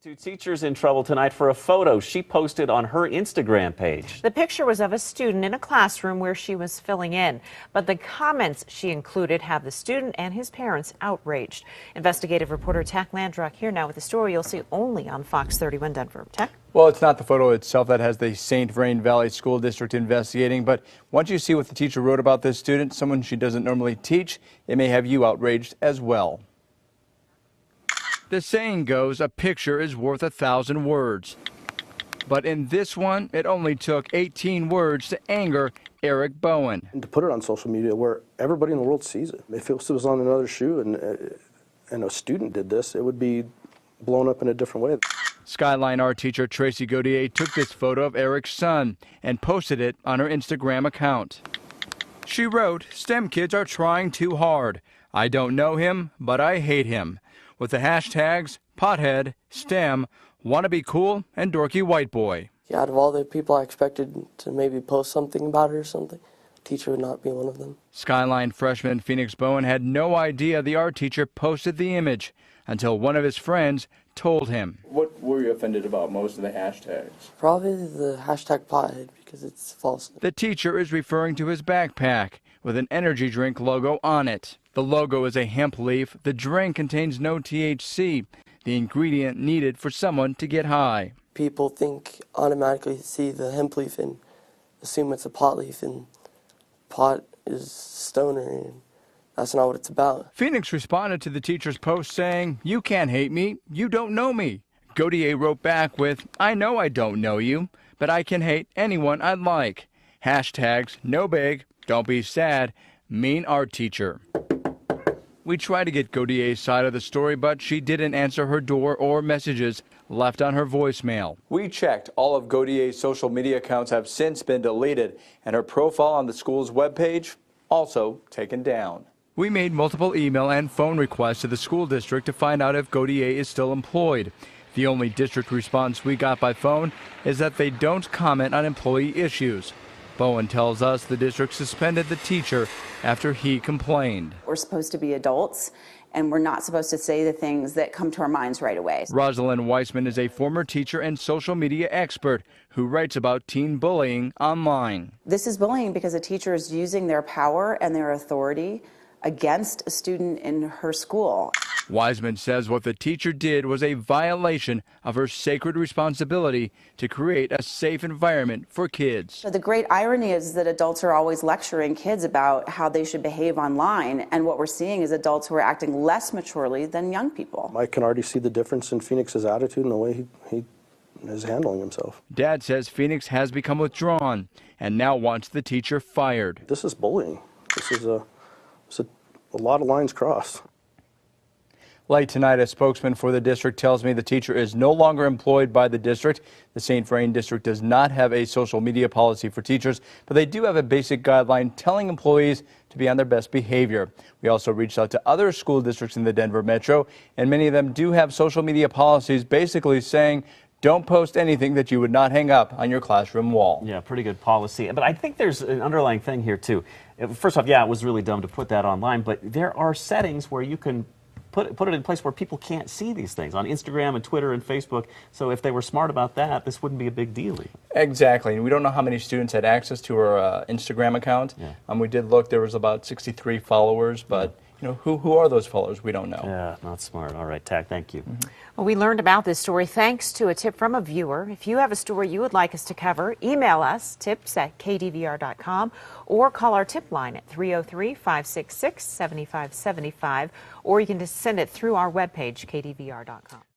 Two teachers in trouble tonight for a photo she posted on her Instagram page. The picture was of a student in a classroom where she was filling in, but the comments she included have the student and his parents outraged. Investigative reporter Tack Landrock here now with the story you'll see only on Fox 31 Denver. Tack? Well, it's not the photo itself that has the St. Vrain Valley School District investigating, but once you see what the teacher wrote about this student, someone she doesn't normally teach, it may have you outraged as well. The saying goes, a picture is worth 1,000 words. But in this one, it only took 18 words to anger Eric Bowen. And to put it on social media where everybody in the world sees it. If it was on another shoe and a student did this, it would be blown up in a different way. Skyline art teacher Tracy Gaudier took this photo of Eric's son and posted it on her Instagram account. She wrote, "STEM kids are trying too hard. I don't know him, but I hate him," with the hashtags pothead, STEM, wanna be cool, and dorky white boy. Yeah, out of all the people I expected to maybe post something about it or something, teacher would not be one of them. Skyline freshman Phoenix Bowen had no idea the art teacher posted the image until one of his friends told him. What were you offended about most of the hashtags? Probably the hashtag pothead because it's false. The teacher is referring to his backpack with an energy drink logo on it. The logo is a hemp leaf. The drink contains no THC, the ingredient needed for someone to get high. People automatically see the hemp leaf and assume it's a pot leaf, and pot is stoner, and that's not what it's about. Phoenix responded to the teacher's post saying, "You can't hate me. You don't know me." Gaudier wrote back with, "I know I don't know you, but I can hate anyone I'd like." Hashtags, no big, don't be sad, mean art teacher. We tried to get Gaudier's side of the story, but she didn't answer her door or messages left on her voicemail. We checked. All of Gaudier's social media accounts have since been deleted, and her profile on the school's webpage also taken down. We made multiple email and phone requests to the school district to find out if Gaudier is still employed. The only district response we got by phone is that they don't comment on employee issues. Bowen tells us the district suspended the teacher after he complained. We're supposed to be adults, and we're not supposed to say the things that come to our minds right away. Rosalind Weissman is a former teacher and social media expert who writes about teen bullying online. This is bullying because a teacher is using their power and their authority against a student in her school. Wiseman says what the teacher did was a violation of her sacred responsibility to create a safe environment for kids. So the great irony is that adults are always lecturing kids about how they should behave online, and what we're seeing is adults who are acting less maturely than young people. I can already see the difference in Phoenix's attitude and the way he is handling himself. Dad says Phoenix has become withdrawn and now wants the teacher fired. This is bullying. This is a lot of lines crossed. Late tonight, a spokesman for the district tells me the teacher is no longer employed by the district. The St. Vrain district does not have a social media policy for teachers, but they do have a basic guideline telling employees to be on their best behavior. We also reached out to other school districts in the Denver metro, and many of them do have social media policies basically saying, don't post anything that you would not hang up on your classroom wall. Yeah, pretty good policy. But I think there's an underlying thing here, too. First off, yeah, it was really dumb to put that online, but there are settings where you can put it in place where people can't see these things on Instagram and Twitter and Facebook. So if they were smart about that, this wouldn't be a big deal. Exactly. And we don't know how many students had access to her Instagram account. Yeah. We did look. There was about 63 followers, but you know, who are those followers? We don't know. Yeah, not smart. All right, Tack, thank you. Well, we learned about this story thanks to a tip from a viewer. If you have a story you would like us to cover, email us, tips@kdvr.com, or call our tip line at 303-566-7575, or you can just send it through our webpage, kdvr.com.